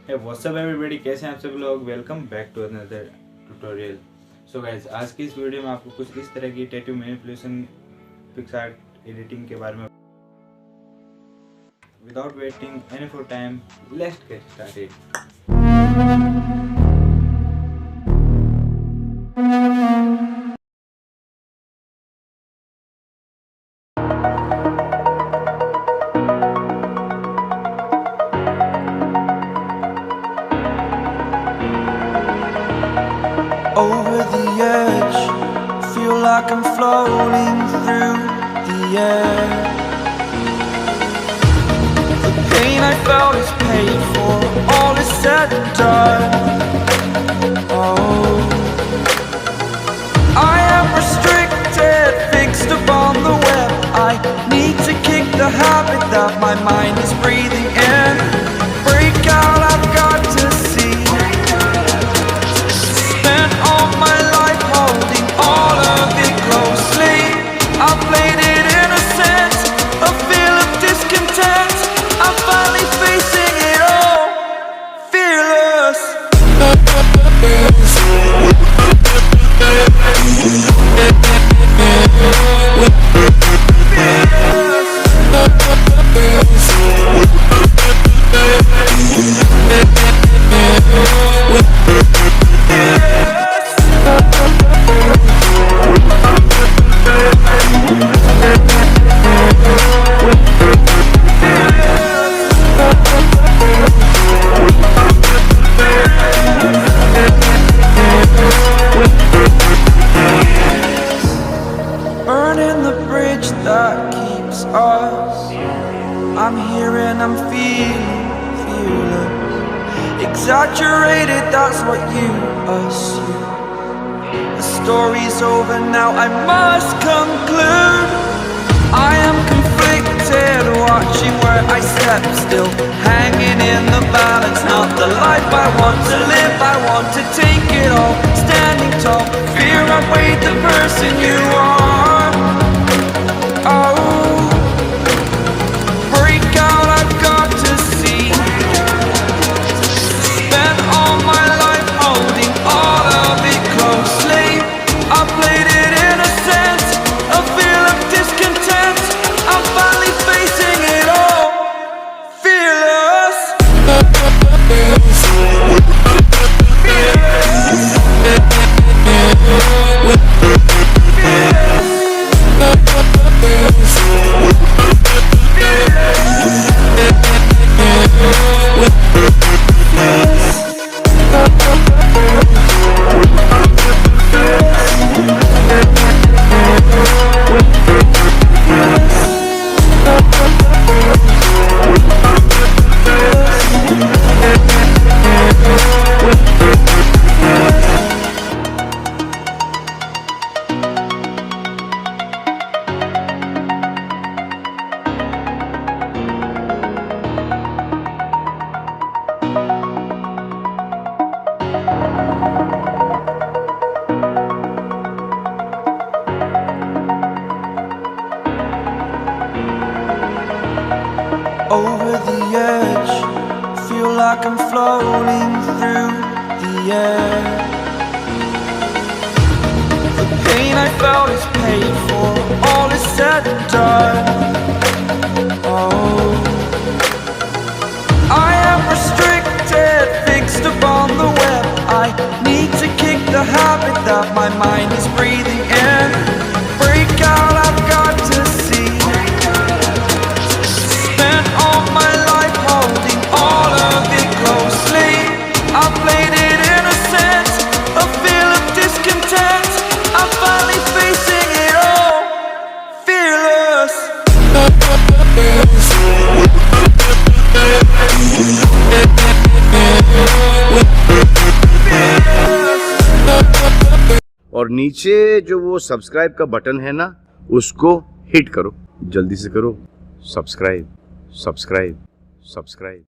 Hey, what's up everybody, कैसे हैं आप सब लोग। Welcome back to another tutorial. So guys, आज की इस वीडियो में आपको कुछ इस तरह की टैटू मैनिपुलेशन पिक्सआर्ट एडिटिंग के बारे में। Without waiting any for time, let's get started. Over the edge, feel like I'm floating through the air. The pain I felt is paid for, all is said and done. Oh, I am restricted, fixed upon the web. I need to kick the habit that my mind is breathing in. Break out, I've got to see. Spent all my life holding all of it closely. I played it innocent, a feel of discontent. I'm finally facing it all, fearless. Burning the bridge that keeps us. I'm here and I'm feeling fearless. Exaggerated, that's what you assume. The story's over now, I must conclude. I am conflicted, watching where I step still, hanging in the balance. Not the life I want to live, I want to take it all. Standing tall, fear outweighed the person you are. Oh, break out, I've got to see. Spent all my life holding all of it closely. I played it innocent, a feel of discontent. I'm finally facing it all, fearless. Over the edge, feel like I'm floating through the air. The pain I felt is paid for, all is said and done. Oh, I am restricted, fixed upon the web. I need to kick the habit that my mind is breathing in. Break out, I've got to see. Spent all my life holding all of it closely. I played it innocent, a feel of discontent. I'm finally facing it all, fearless. और नीचे जो वो subscribe का button है ना, उसको hit करो, जल्दी से करो। Subscribe subscribe subscribe.